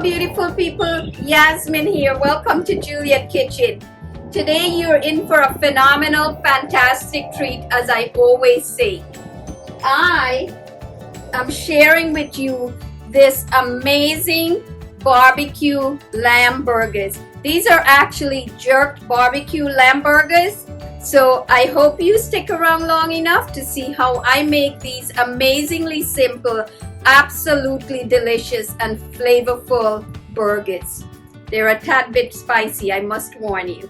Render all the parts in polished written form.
beautiful people, Yasmin here. Welcome to Juliet Kitchen. Today you're in for a phenomenal, fantastic treat, as I always say. I am sharing with you this amazing barbecue lamb burgers. These are actually jerked barbecue lamb burgers. So I hope you stick around long enough to see how I make these amazingly simple, absolutely delicious and flavorful burgers. They're a tad bit spicy, I must warn you.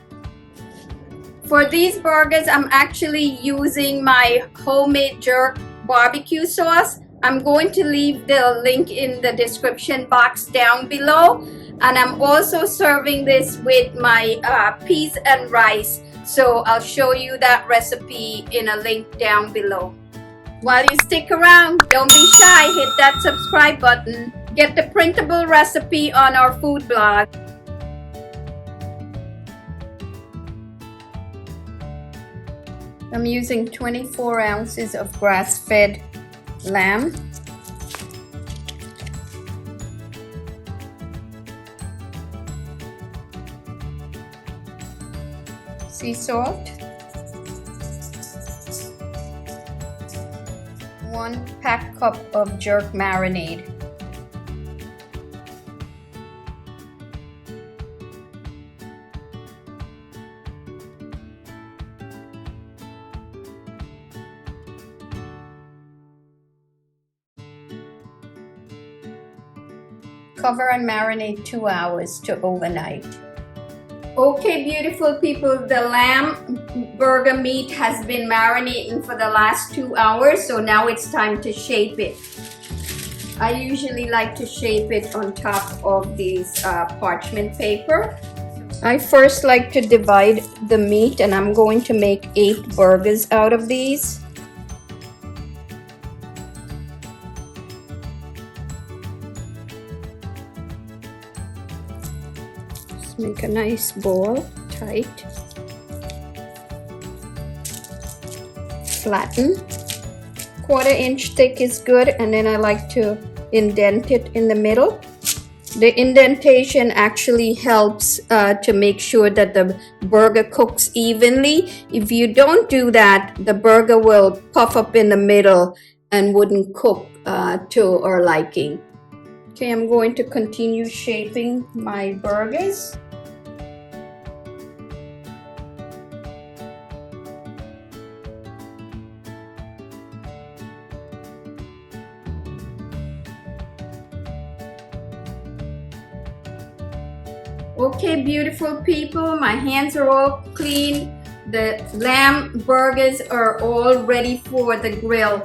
For these burgers, I'm actually using my homemade jerk barbecue sauce. I'm going to leave the link in the description box down below. And I'm also serving this with my peas and rice. So I'll show you that recipe in a link down below. While you stick around, don't be shy, hit that subscribe button. Get the printable recipe on our food blog. I'm using 24 ounces of grass-fed lamb. Sea salt. 1 packed cup of jerk marinade. Cover and marinate 2 hours to overnight. Okay, beautiful people, the lamb burger meat has been marinating for the last 2 hours, so now it's time to shape it. I usually like to shape it on top of these parchment paper. I first like to divide the meat, and I'm going to make 8 burgers out of these. Make a nice ball, tight, flatten. 1/4 inch thick is good, and then I like to indent it in the middle. The indentation actually helps to make sure that the burger cooks evenly. If you don't do that, the burger will puff up in the middle and wouldn't cook to our liking. Okay, I'm going to continue shaping my burgers. Okay, beautiful people, my hands are all clean. The lamb burgers are all ready for the grill.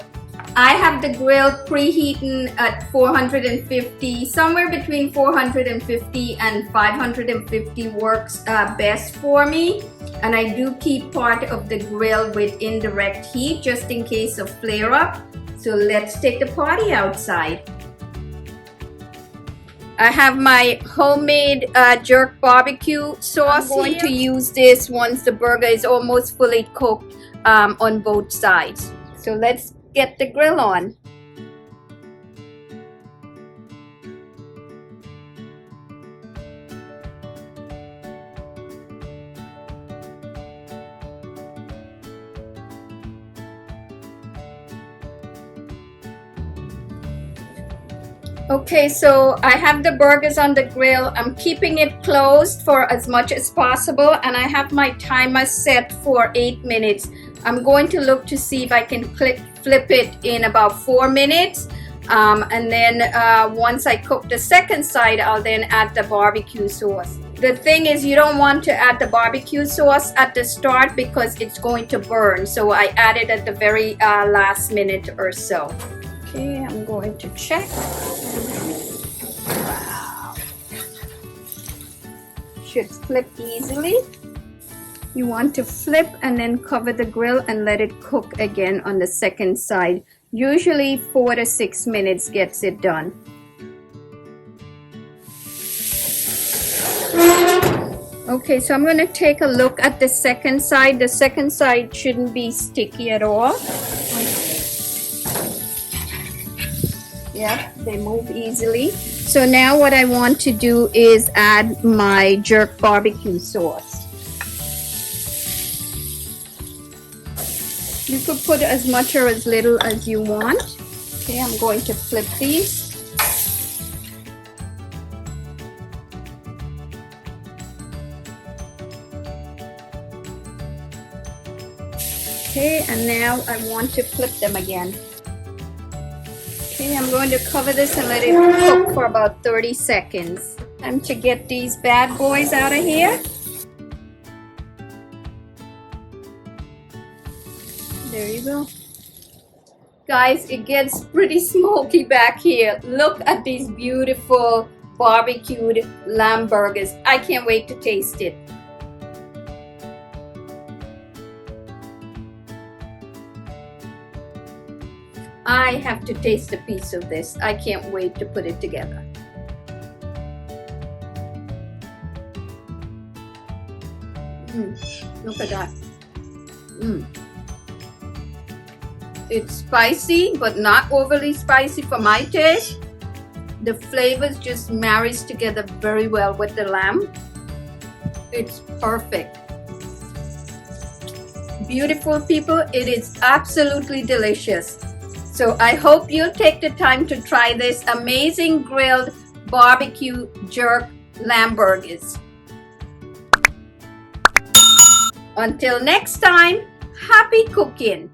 I have the grill preheating at 450, somewhere between 450 and 550 works best for me. And I do keep part of the grill with indirect heat just in case of flare up. So let's take the party outside. I have my homemade jerk barbecue sauce. I'm going to use this once the burger is almost fully cooked on both sides. So let's get the grill on. Okay, so I have the burgers on the grill. I'm keeping it closed for as much as possible, and I have my timer set for 8 minutes. I'm going to look to see if I can flip it in about 4 minutes. And then once I cook the second side, I'll then add the barbecue sauce. The thing is, you don't want to add the barbecue sauce at the start because it's going to burn. So I add it at the very last minute or so. Okay, I'm going to check. Wow. Should flip easily. You want to flip and then cover the grill and let it cook again on the second side. Usually 4 to 6 minutes gets it done. Okay, so I'm going to take a look at the second side. The second side shouldn't be sticky at all. Yep, they move easily. So now what I want to do is add my jerk barbecue sauce. You could put as much or as little as you want. Okay, I'm going to flip these. Okay, and now I want to flip them again. Okay, I'm going to cover this and let it cook for about 30 seconds. Time to get these bad boys out of here. There you go. Guys, it gets pretty smoky back here. Look at these beautiful barbecued lamb burgers. I can't wait to taste it. I have to taste a piece of this. I can't wait to put it together. Look at that. It's spicy, but not overly spicy for my taste. The flavors just marries together very well with the lamb. It's perfect. Beautiful people, it is absolutely delicious. So I hope you take the time to try this amazing grilled barbecue jerk lamb burgers. Until next time, happy cooking!